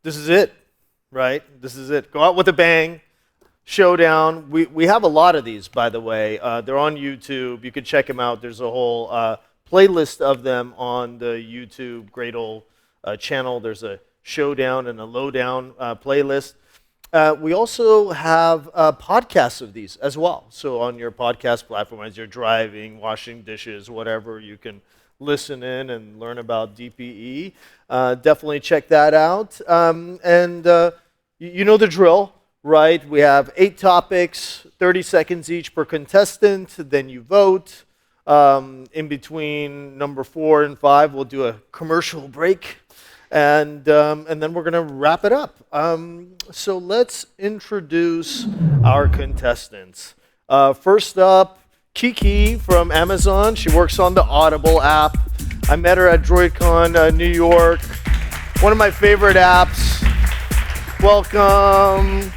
this is it, right? This is it. Go out with a bang. Showdown. We have a lot of these, by the way. They're on YouTube. You can check them out. There's a whole playlist of them on the YouTube Gradle channel. There's a Showdown and a Lowdown playlist. We also have podcasts of these as well. So on your podcast platform, as you're driving, washing dishes, whatever, you can listen in and learn about DPE. Definitely check that out. You know the drill, right? We have 8 topics, 30 seconds each per contestant. Then you vote. In between number 4 and 5, we'll do a commercial break. And then we're going to wrap it up. So let's introduce our contestants. First up, Kiki from Amazon. She works on the Audible app. I met her at DroidCon New York. One of my favorite apps. Welcome.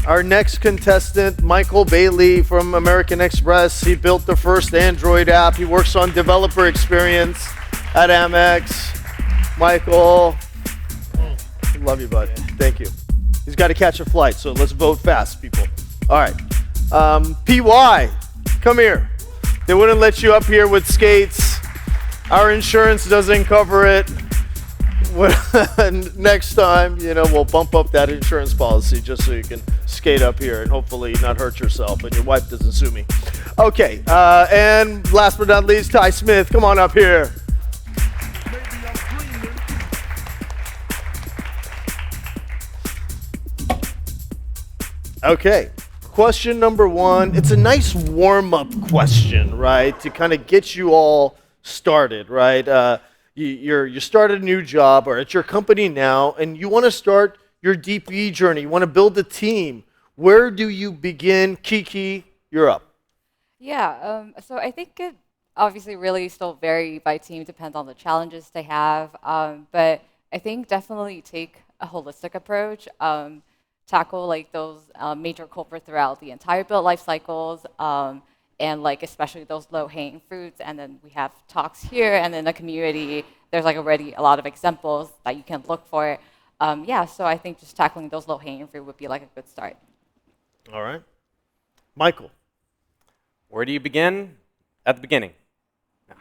Our next contestant, Michael Bailey from American Express. He built the first Android app. He works on developer experience at Amex. Michael, love you, bud. Thank you. He's got to catch a flight, so let's vote fast, people. All right. PY, come here. They wouldn't let you up here with skates. Our insurance doesn't cover it. Next time, we'll bump up that insurance policy just so you can skate up here and hopefully not hurt yourself and your wife doesn't sue me. Okay, and last but not least, Ty Smith, come on up here. Okay, question number 1. It's a nice warm-up question, right, to kind of get you all started, right? You started a new job or at your company now, and you want to start your DPE journey. You want to build a team. Where do you begin? Kiki, you're up. Yeah, so I think it obviously really still vary by team, depends on the challenges they have. But I think definitely take a holistic approach, tackle like those major culprits throughout the entire build life cycles. And like especially those low-hanging fruits, and then we have talks here, and in the community, there's like already a lot of examples that you can look for. So I think just tackling those low-hanging fruit would be like a good start. All right. Michael. Where do you begin? At the beginning. No.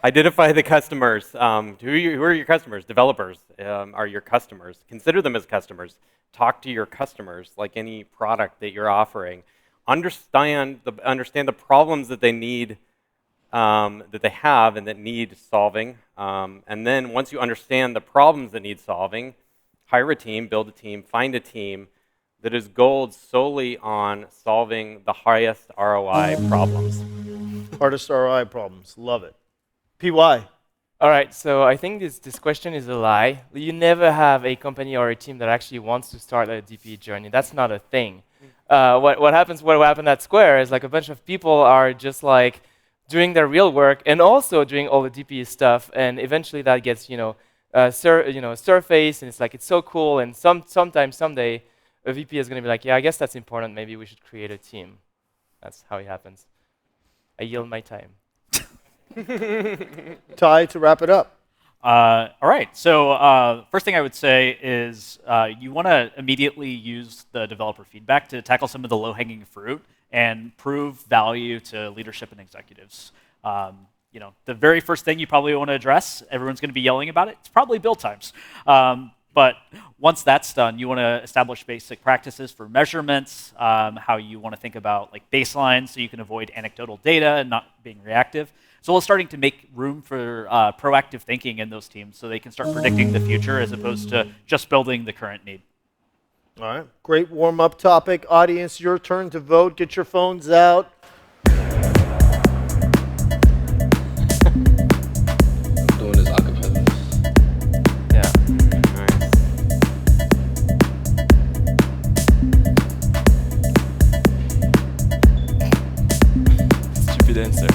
Identify the customers. Who are your customers? Developers are your customers. Consider them as customers. Talk to your customers like any product that you're offering. Understand the problems that they need, that they have and that need solving. And then once you understand the problems that need solving, hire a team, build a team, find a team that is gold solely on solving the highest ROI problems. Hardest ROI problems. Love it. PY. All right, so I think this question is a lie. You never have a company or a team that actually wants to start a DPE journey. That's not a thing. What happened at Square is like a bunch of people are just like doing their real work and also doing all the DPE stuff, and eventually that gets surface, and it's like it's so cool. And someday a VP is going to be like, yeah, I guess that's important. Maybe we should create a team. That's how it happens. I yield my time. Ty, to wrap it up. All right, so first thing I would say is you want to immediately use the developer feedback to tackle some of the low-hanging fruit and prove value to leadership and executives. The very first thing you probably want to address, everyone's going to be yelling about it, it's probably build times. But once that's done, you want to establish basic practices for measurements, how you want to think about like baselines so you can avoid anecdotal data and not being reactive. So we're starting to make room for proactive thinking in those teams so they can start predicting the future as opposed to just building the current need. All right, great warm-up topic. Audience, your turn to vote. Get your phones out. Doing this acapella. Yeah. Nice. Stupid answer.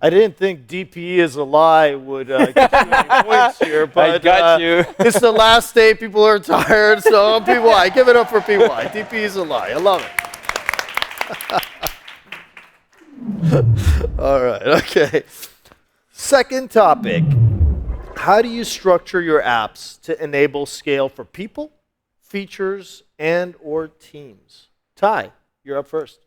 I didn't think DPE is a lie would get you any points here, but I got you. It's the last day. People are tired, so PY, give it up for PY. DPE is a lie. I love it. All right, okay. Second topic. How do you structure your apps to enable scale for people, features, and or teams? Ty, you're up first.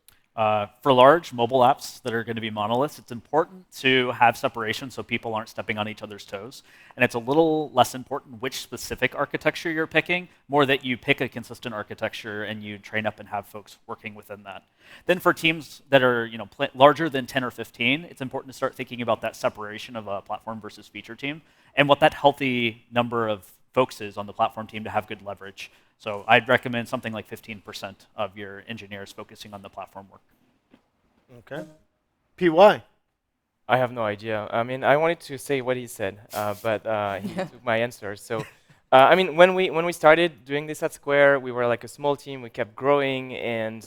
For large mobile apps that are going to be monoliths, it's important to have separation so people aren't stepping on each other's toes. And it's a little less important which specific architecture you're picking, more that you pick a consistent architecture and you train up and have folks working within that. Then for teams that are larger than 10 or 15, it's important to start thinking about that separation of a platform versus feature team and what that healthy number of folks is on the platform team to have good leverage. So I'd recommend something like 15% of your engineers focusing on the platform work. Okay. PY. I have no idea. I mean, I wanted to say what he said, but he took my answer. So, I mean, when we started doing this at Square, we were like a small team. We kept growing, and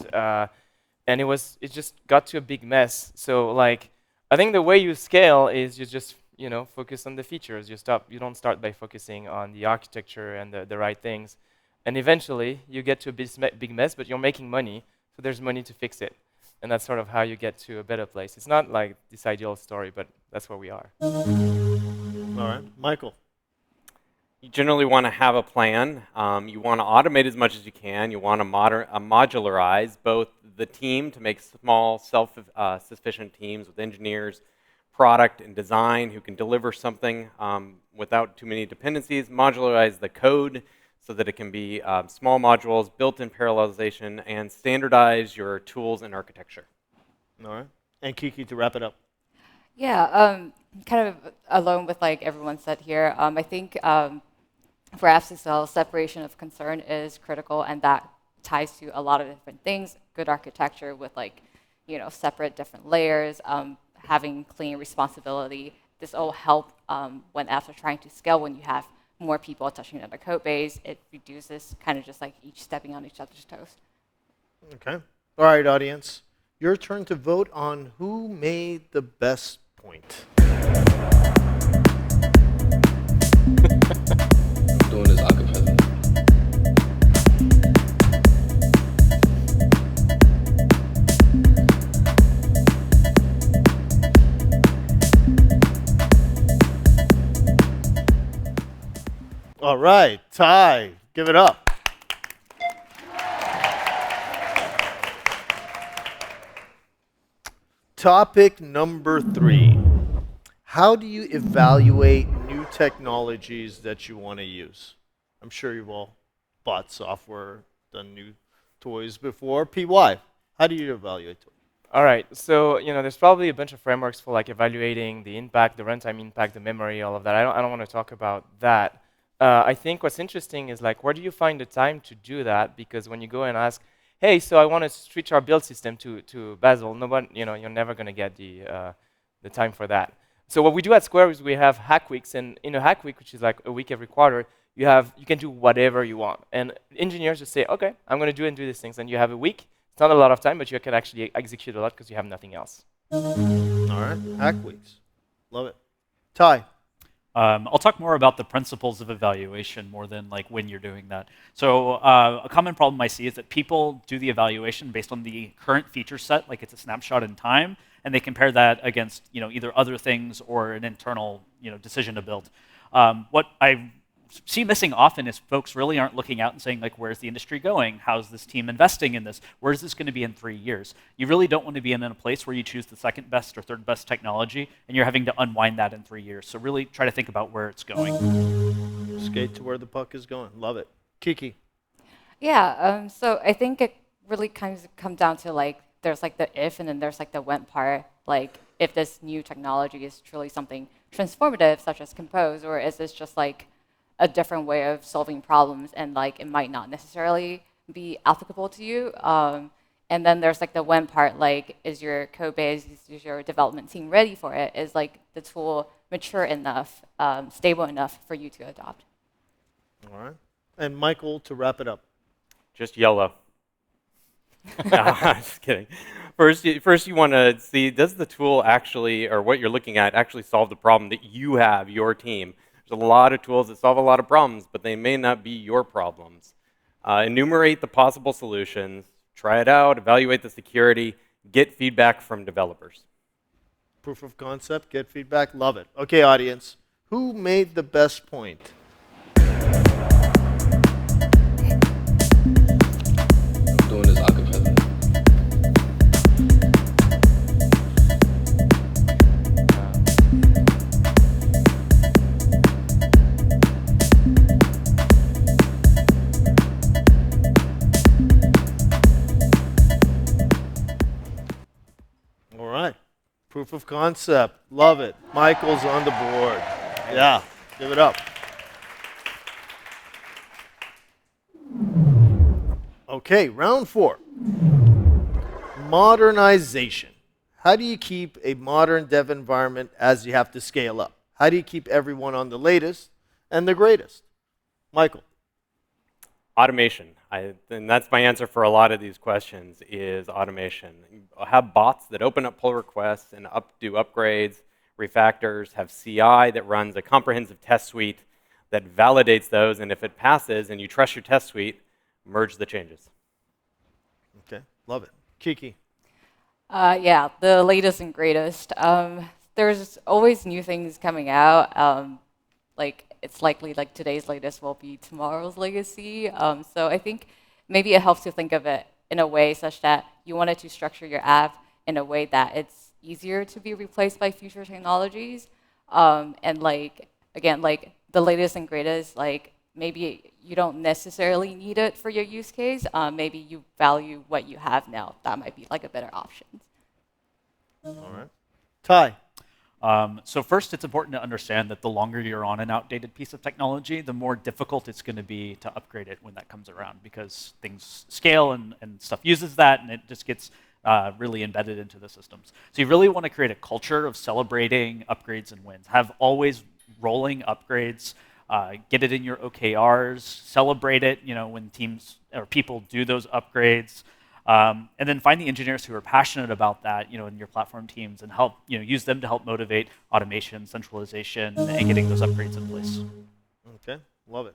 it just got to a big mess. So, like, I think the way you scale is you just focus on the features. You don't start by focusing on the architecture and the right things, and eventually you get to a big mess. But you're making money, so there's money to fix it. And that's sort of how you get to a better place. It's not like this ideal story, but that's where we are. All right. Michael. You generally want to have a plan. You want to automate as much as you can. You want to modularize both the team to make small, self-sufficient teams with engineers, product, and design who can deliver something without too many dependencies. Modularize the code so that it can be small modules, built-in parallelization, and standardize your tools and architecture. All right. And Kiki, to wrap it up. Yeah, kind of along with like everyone said here, I think for apps to sell, separation of concern is critical, and that ties to a lot of different things. Good architecture with separate different layers, having clean responsibility. This all help when apps are trying to scale. When you have more people touching on the code base, it reduces kind of just like each stepping on each other's toes. Okay. All right, audience. Your turn to vote on who made the best point. Doing this acapella. All right, Ty, give it up. Topic number 3. How do you evaluate new technologies that you want to use? I'm sure you've all bought software, done new toys before. PY, how do you evaluate toys? All right, so there's probably a bunch of frameworks for like evaluating the impact, the runtime impact, the memory, all of that. I don't want to talk about that. I think what's interesting is like, where do you find the time to do that? Because when you go and ask, hey, so I want to switch our build system to Bazel, nobody, you're never going to get the time for that. So what we do at Square is we have hack weeks, and in a hack week, which is like a week every quarter, you can do whatever you want. And engineers just say, okay, I'm going to do these things, and you have a week. It's not a lot of time, but you can actually execute a lot because you have nothing else. All right, hack weeks. Love it. Ty. I'll talk more about the principles of evaluation more than like when you're doing that. So a common problem I see is that people do the evaluation based on the current feature set, like it's a snapshot in time, and they compare that against either other things or an internal decision to build. What I see missing often is folks really aren't looking out and saying, like, where's the industry going? How's this team investing in this? Where's this going to be in 3 years? You really don't want to be in a place where you choose the second best or third best technology and you're having to unwind that in 3 years. So really try to think about where it's going. Skate to where the puck is going. Love it. Kiki. Yeah, so I think it really kind of comes down to like, there's like the if and then there's like the when part. Like if this new technology is truly something transformative, such as Compose, or is this just like a different way of solving problems and like it might not necessarily be applicable to you. And then there's like the when part, like is your code base, is your development team ready for it? Is like the tool mature enough, stable enough for you to adopt? All right. And Michael, to wrap it up. Just yellow. No, I'm just kidding. First you want to see, does the tool actually, or what you're looking at, actually solve the problem that you have, your team? There's a lot of tools that solve a lot of problems, but they may not be your problems. Enumerate the possible solutions, try it out, evaluate the security, get feedback from developers. Proof of concept, get feedback, love it. Okay, audience, who made the best point? I'm doing this acapella. All right. Proof of concept. Love it. Michael's on the board. Yeah. Give it up. Okay, round 4. Modernization. How do you keep a modern dev environment as you have to scale up? How do you keep everyone on the latest and the greatest? Michael. Automation. And that's my answer for a lot of these questions is automation. Have bots that open up pull requests and do upgrades, refactors, have CI that runs a comprehensive test suite that validates those, and if it passes and you trust your test suite, merge the changes. Okay, love it. Kiki. Yeah, the latest and greatest. There's always new things coming out. Like it's likely like today's latest will be tomorrow's legacy. So I think maybe it helps to think of it in a way such that you wanted to structure your app in a way that it's easier to be replaced by future technologies. And like, again, like the latest and greatest, like maybe you don't necessarily need it for your use case. Maybe you value what you have now. That might be like a better option. All right. Ty. So first, it's important to understand that the longer you're on an outdated piece of technology, the more difficult it's going to be to upgrade it when that comes around, because things scale and stuff uses that, and it just gets really embedded into the systems. So you really want to create a culture of celebrating upgrades and wins. Have always rolling upgrades. Get it in your OKRs. Celebrate it. When teams or people do those upgrades. And then find the engineers who are passionate about that, in your platform teams, and help, use them to help motivate automation, centralization, and getting those upgrades in place. Okay, love it.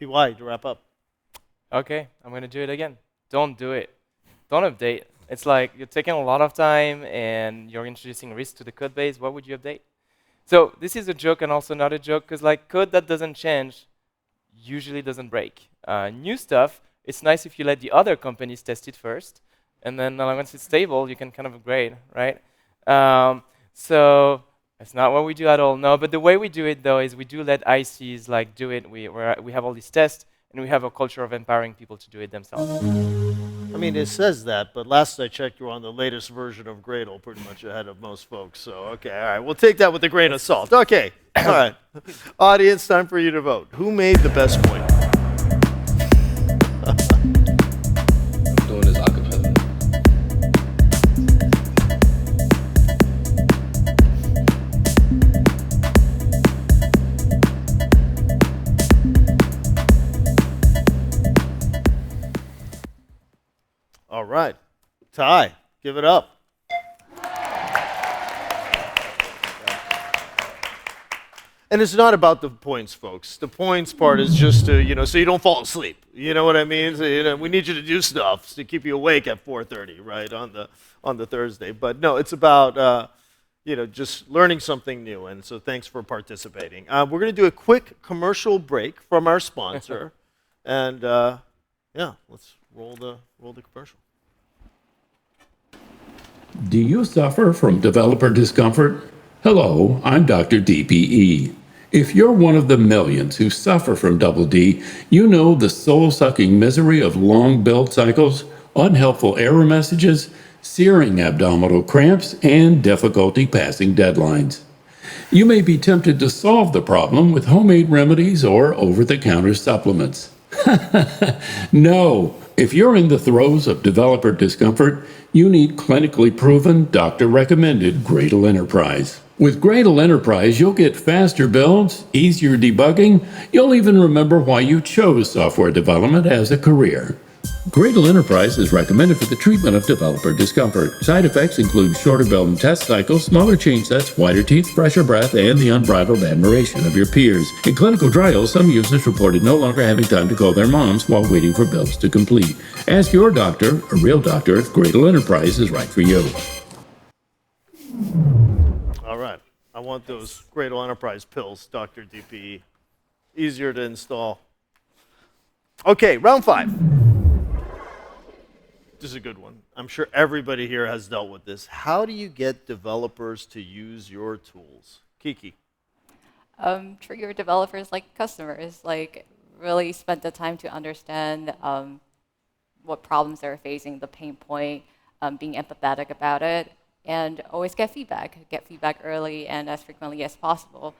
PY, to wrap up. Okay, I'm going to do it again. Don't do it. Don't update. It's like you're taking a lot of time and you're introducing risk to the code base. What would you update? So this is a joke and also not a joke, because like code that doesn't change usually doesn't break. New stuff, it's nice if you let the other companies test it first, and then once it's stable, you can kind of upgrade, right? So it's not what we do at all, no. But the way we do it, though, is we do let ICs like do it. We have all these tests, and we have a culture of empowering people to do it themselves. I mean, it says that, but last I checked, you're on the latest version of Gradle, pretty much ahead of most folks. So, okay, all right. We'll take that with a grain of salt. Okay, all right. Audience, time for you to vote. Who made the best point? I'm doing this acapella. All right. Ty, give it up. And it's not about the points, folks. The points part is just to, so you don't fall asleep. You know what I mean? So, we need you to do stuff to keep you awake at 4:30, right, on the Thursday. But no, it's about, just learning something new. And so thanks for participating. We're going to do a quick commercial break from our sponsor. And, let's roll the commercial. Do you suffer from developer discomfort? Hello, I'm Dr. DPE. If you're one of the millions who suffer from double D, you know the soul-sucking misery of long build cycles, unhelpful error messages, searing abdominal cramps, and difficulty passing deadlines. You may be tempted to solve the problem with homemade remedies or over-the-counter supplements. No, if you're in the throes of developer discomfort, you need clinically proven, doctor-recommended Gradle Enterprise. With Gradle Enterprise, you'll get faster builds, easier debugging, you'll even remember why you chose software development as a career. Gradle Enterprise is recommended for the treatment of developer discomfort. Side effects include shorter build and test cycles, smaller change sets, whiter teeth, fresher breath, and the unbridled admiration of your peers. In clinical trials, some users reported no longer having time to call their moms while waiting for builds to complete. Ask your doctor, a real doctor, if Gradle Enterprise is right for you. I want those Gradle Enterprise pills, Dr. DPE. Easier to install. Okay, round 5. This is a good one. I'm sure everybody here has dealt with this. How do you get developers to use your tools? Kiki. Treat your developers like customers. Like, really spend the time to understand what problems they're facing, the pain point, being empathetic about it, and always get feedback. Get feedback early and as frequently as possible.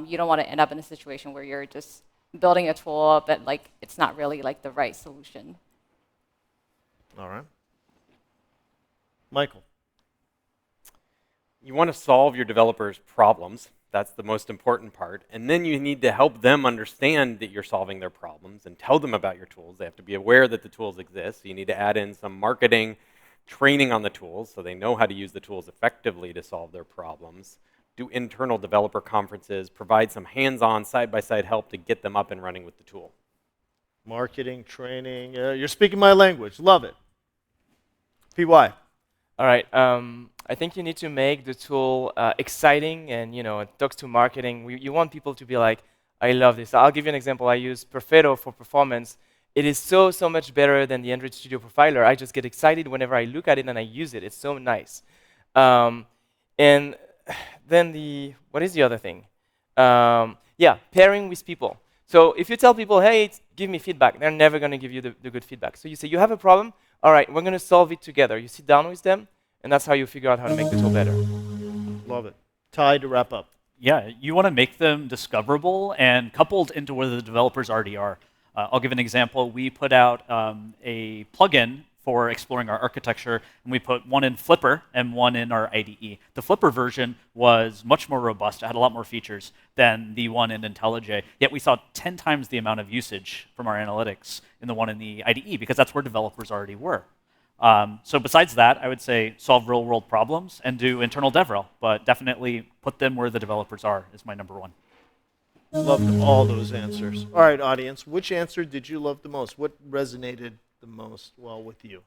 You don't want to end up in a situation where you're just building a tool, but like it's not really like the right solution. All right. Michael. You want to solve your developers' problems. That's the most important part. And then you need to help them understand that you're solving their problems and tell them about your tools. They have to be aware that the tools exist. So you need to add in some marketing, training on the tools so they know how to use the tools effectively to solve their problems. Do internal developer conferences, provide some hands-on, side-by-side help to get them up and running with the tool. Marketing, training. You're speaking my language. Love it. PY. All right. I think you need to make the tool exciting, and it talks to marketing. You want people to be like, I love this. I'll give you an example. I use Perfetto for performance. It is so much better than the Android Studio Profiler. I just get excited whenever I look at it and I use it. It's so nice. And then what is the other thing? Yeah, pairing with people. So if you tell people, hey, give me feedback, they're never going to give you the good feedback. So you say, you have a problem? All right, we're going to solve it together. You sit down with them, and that's how you figure out how to make the tool better. Love it. Ty, to wrap up. Yeah, you want to make them discoverable and coupled into where the developers already are. I'll give an example. We put out a plugin for exploring our architecture, and we put one in Flipper and one in our IDE. The Flipper version was much more robust. It had a lot more features than the one in IntelliJ, yet we saw 10 times the amount of usage from our analytics in the one in the IDE, because that's where developers already were. So besides that, I would say solve real-world problems and do internal DevRel, but definitely put them where the developers are is my number one. Loved all those answers. All right, audience, which answer did you love the most? What resonated the most well with you?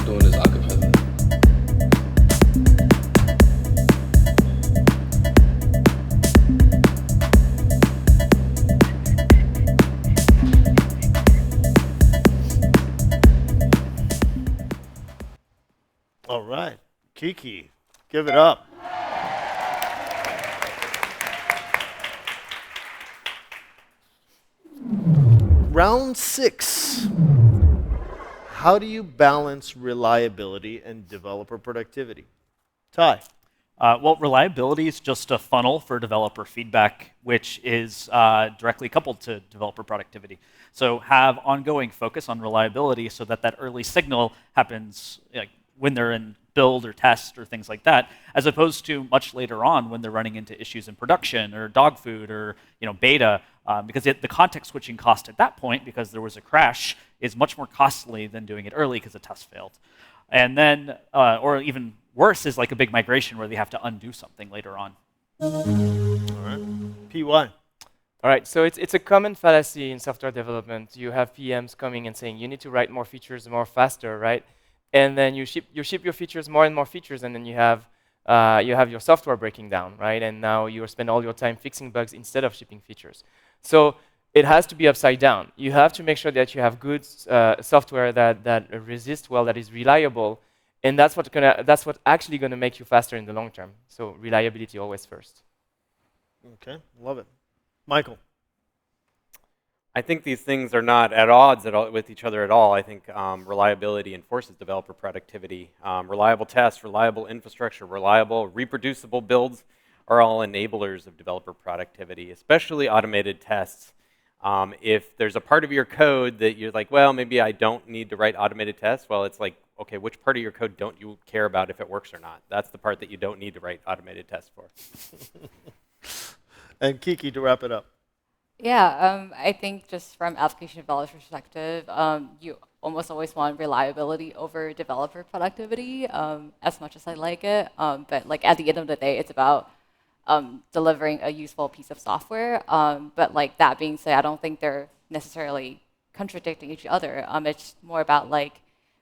Doing this acapella. All right, Kiki, give it up. Round 6. How do you balance reliability and developer productivity? Ty. Well, reliability is just a funnel for developer feedback, which is directly coupled to developer productivity. So have ongoing focus on reliability so that that early signal happens when they're in build or test or things like that, as opposed to much later on when they're running into issues in production or dog food or beta, because the context switching cost at that point, because there was a crash, is much more costly than doing it early because the test failed. And then, or even worse, is like a big migration where they have to undo something later on. All right. PY. All right, so it's a common fallacy in software development. You have PMs coming and saying, you need to write more features more faster, right? And then you ship your features more and more features, and then you have your software breaking down, right? And now you spend all your time fixing bugs instead of shipping features. So it has to be upside down. You have to make sure that you have good software that resists well, that is reliable, and that's what actually gonna make you faster in the long term. So reliability always first. Okay, love it. Michael. I think these things are not at odds with each other at all. I think reliability enforces developer productivity. Reliable tests, reliable infrastructure, reliable, reproducible builds are all enablers of developer productivity, especially automated tests. If there's a part of your code that you're like, well, maybe I don't need to write automated tests, well, it's like, okay, which part of your code don't you care about if it works or not? That's the part that you don't need to write automated tests for. And Kiki, to wrap it up. Yeah, I think just from application developer perspective, you almost always want reliability over developer productivity, as much as I like it. But like at the end of the day, it's about delivering a useful piece of software. But like that being said, I don't think they're necessarily contradicting each other. It's more about like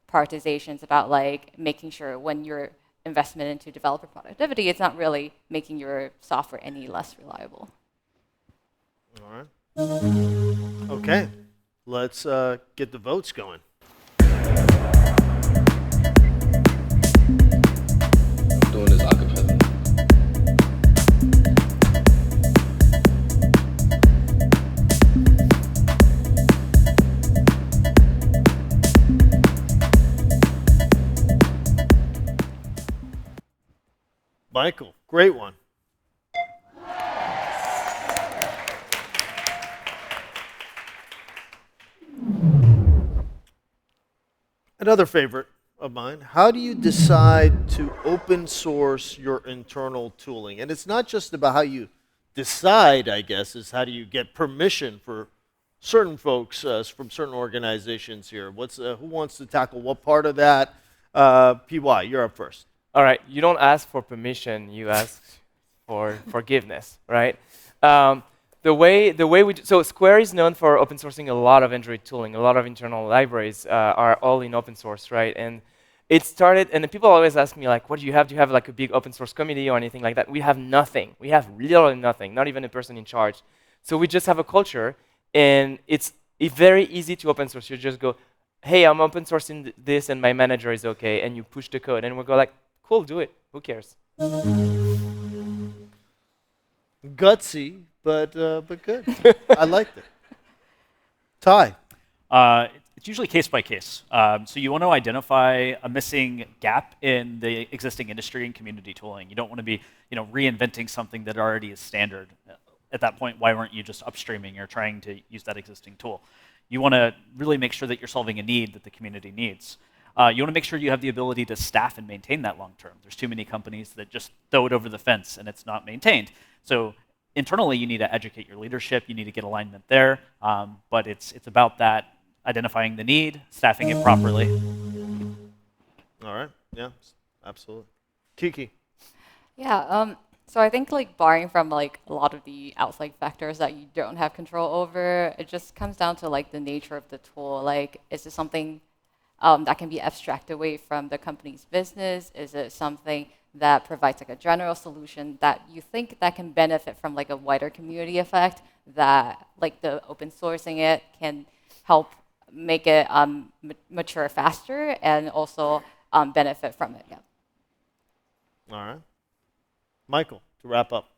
prioritizations about like making sure when your investment into developer productivity, it's not really making your software any less reliable. All right. Okay. Let's get the votes going. Doing this acapella. Michael, great one. Another favorite of mine. How do you decide to open source your internal tooling? And it's not just about how you decide, I guess, is how do you get permission for certain folks from certain organizations here. Who wants to tackle what part of that? PY, you're up first. All right, you don't ask for permission, you ask for forgiveness, right? So Square is known for open sourcing a lot of Android tooling. A lot of internal libraries are all in open source, right? And it started, and then people always ask me like, what do you have? Do you have like a big open source committee or anything like that? We have nothing. We have literally nothing, not even a person in charge. So we just have a culture, and it's very easy to open source. You just go, hey, I'm open sourcing this, and my manager is okay, and you push the code, and we'll go like, cool, do it. Who cares? Gutsy, but good. I liked it. Ty. It's usually case by case. So you want to identify a missing gap in the existing industry and community tooling. You don't want to be, reinventing something that already is standard. At that point, why weren't you just upstreaming or trying to use that existing tool? You want to really make sure that you're solving a need that the community needs. You want to make sure you have the ability to staff and maintain that long term. There's too many companies that just throw it over the fence and it's not maintained. So internally, you need to educate your leadership. You need to get alignment there. But it's about that, identifying the need, staffing it properly. All right. Yeah, absolutely. Kiki. Yeah. So I think like barring from like a lot of the outside factors that you don't have control over, it just comes down to like the nature of the tool. Like, is it something that can be abstracted away from the company's business? Is it something that provides like a general solution that you think that can benefit from like a wider community effect, that like the open sourcing it can help make it mature faster and also benefit from it? Yeah. All right. Michael, to wrap up.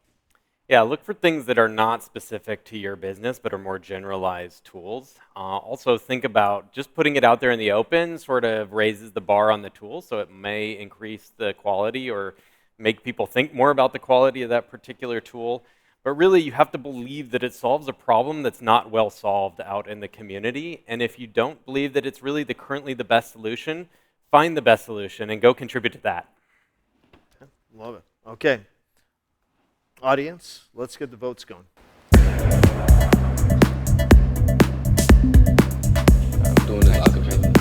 Yeah, look for things that are not specific to your business, but are more generalized tools. Also think about just putting it out there in the open sort of raises the bar on the tool, so it may increase the quality or make people think more about the quality of that particular tool. But really, you have to believe that it solves a problem that's not well solved out in the community. And if you don't believe that it's really currently the best solution, find the best solution and go contribute to that. Love it. Okay. Audience, let's get the votes going. Doing this acapella.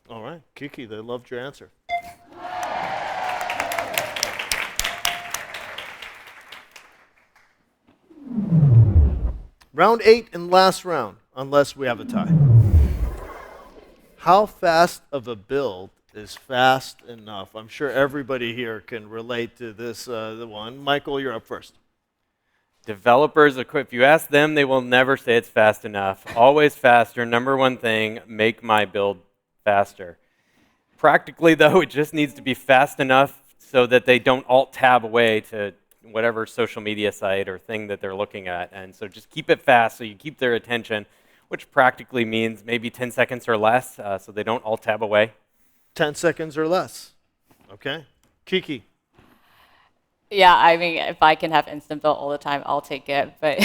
All right. Kiki, they loved your answer. Round 8 and last round, unless we have a tie. How fast of a build is fast enough? I'm sure everybody here can relate to this the one. Michael, you're up first. Developers, if you ask them, they will never say it's fast enough. Always faster. Number one thing, make my build faster. Practically, though, it just needs to be fast enough so that they don't alt-tab away to whatever social media site or thing that they're looking at. And so just keep it fast so you keep their attention, which practically means maybe 10 seconds or less so they don't alt-tab away. 10 seconds or less. Okay. Kiki. Yeah, I mean, if I can have instant build all the time, I'll take it. But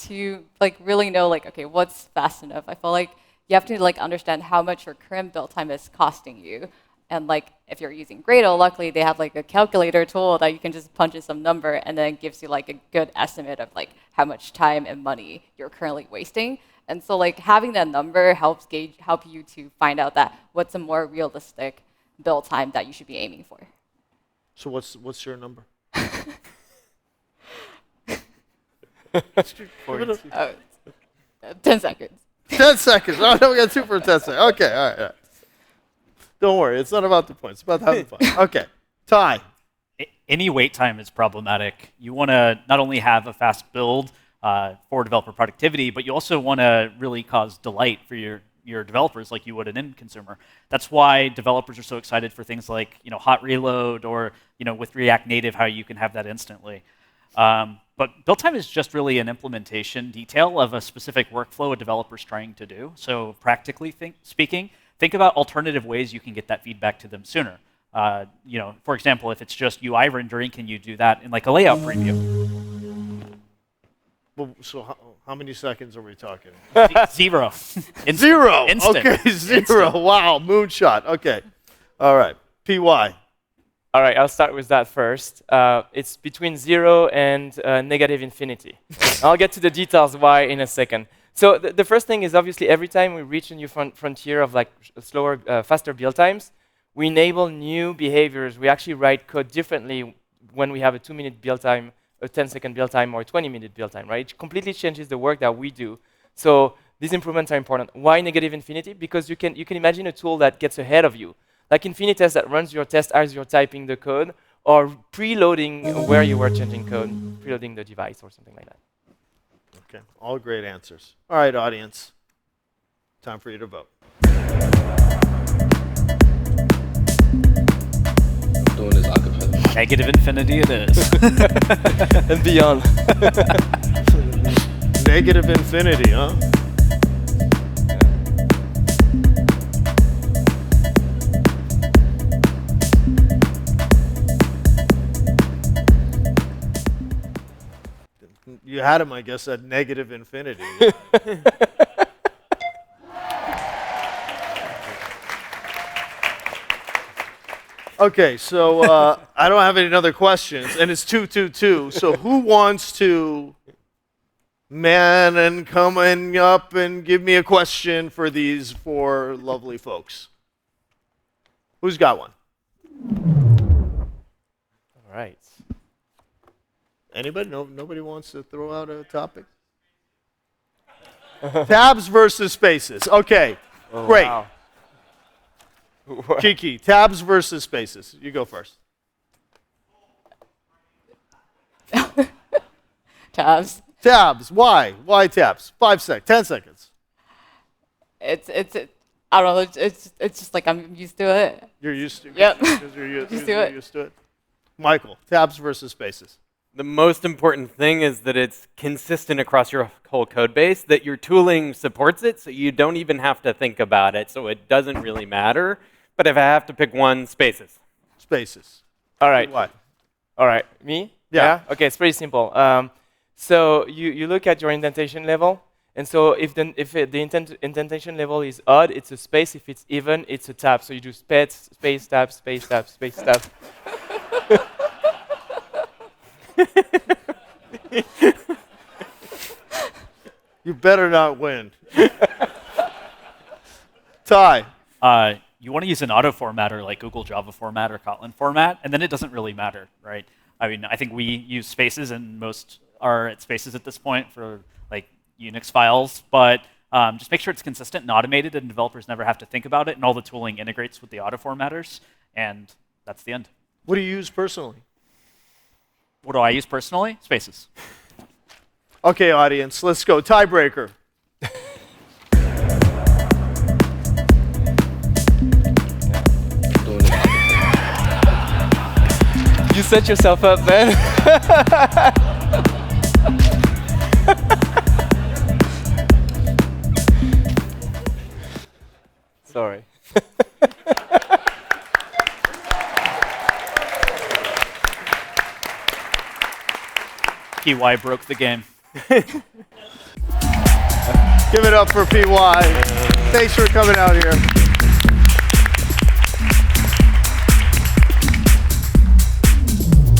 to like really know like, okay, what's fast enough? I feel like you have to like understand how much your current build time is costing you. And like if you're using Gradle, luckily they have like a calculator tool that you can just punch in some number and then it gives you like a good estimate of like how much time and money you're currently wasting. And so like having that number help you to find out that what's a more realistic build time that you should be aiming for. So what's your number? 10 seconds. 10 seconds. Oh, no, we got 2 for 10 seconds. Okay, all right. Don't worry, it's not about the points. It's about having fun. Okay, Ty. Any wait time is problematic. You want to not only have a fast build for developer productivity, but you also want to really cause delight for your developers like you would an end consumer. That's why developers are so excited for things like hot reload or with React Native, how you can have that instantly. But build time is just really an implementation detail of a specific workflow a developer's trying to do. So practically speaking, think about alternative ways you can get that feedback to them sooner. For example, if it's just UI rendering, can you do that in like a layout preview? Well, so how many seconds are we talking? 0. Zero. Instant. Okay, 0. Instant. Wow, moonshot. Okay. All right. PY. All right, I'll start with that first. It's between 0 and negative infinity. I'll get to the details why in a second. So the first thing is obviously every time we reach a new frontier of like slower, faster build times, we enable new behaviors. We actually write code differently when we have a 2-minute build time, a 10-second build time, or a 20-minute build time, right? It completely changes the work that we do. So these improvements are important. Why negative infinity? Because you can imagine a tool that gets ahead of you, like Infinitest that runs your test as you're typing the code, or preloading where you were changing code, preloading the device or something like that. Okay, all great answers. All right, audience. Time for you to vote. Doing this acapella. Negative infinity it is. And beyond. Negative infinity, huh? You had him, I guess, at negative infinity. Okay, so I don't have any other questions, and it's 2-2-2. So who wants to man and coming up and give me a question for these 4 lovely folks? Who's got one? All right. Anybody? No, nobody wants to throw out a topic? Tabs versus spaces. Okay, great. Wow. Kiki, tabs versus spaces. You go first. Tabs. Tabs. Why? Why tabs? 10 seconds. It's I don't know. It's just like I'm used to it. You're used to it. Yep. Because you're Used to it. used to it. Michael, tabs versus spaces. The most important thing is that it's consistent across your whole code base, that your tooling supports it, so you don't even have to think about it, so it doesn't really matter. But if I have to pick one, spaces. Spaces. All right. Why? All right. Me? Yeah. Okay, it's pretty simple. So you look at your indentation level, and so if the indentation level is odd, it's a space. If it's even, it's a tab. So you do space, tab, space, tab, space, tab. You better not win. Ty. You want to use an auto formatter like Google Java format or Kotlin format, and then it doesn't really matter, right? I mean, I think we use spaces, and most are at spaces at this point for like Unix files, but just make sure it's consistent and automated, and developers never have to think about it, and all the tooling integrates with the auto formatters, and that's the end. What do you use personally? What do I use personally? Spaces. Okay, audience, let's go. Tiebreaker. Doing this acapella. You set yourself up, man. Sorry. PY broke the game. Give it up for PY. Thanks for coming out here.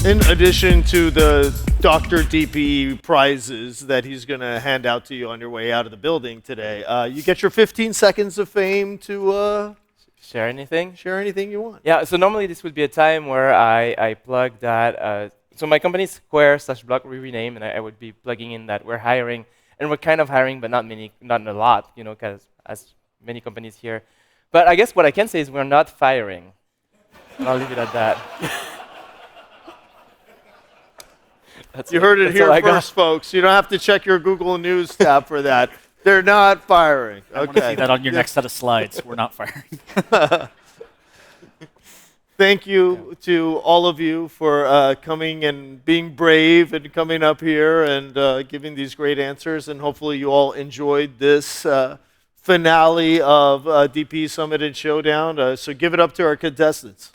In addition to the Dr. DPE prizes that he's going to hand out to you on your way out of the building today. You get your 15 seconds of fame to Share anything? share anything you want. Yeah, so normally this would be a time where I plug that. So my company is Square/Block we rename, and I would be plugging in that we're hiring, and we're kind of hiring, but not a lot, because as many companies here. But I guess what I can say is we're not firing. And I'll leave it at that. You heard it That's here all I got. first, folks. You don't have to check your Google News tab for that. They're not firing. I want to see that on your next set of slides. We're not firing. Thank you to all of you for coming and being brave and coming up here and giving these great answers. And hopefully you all enjoyed this finale of DP Summit and Showdown. So give it up to our contestants.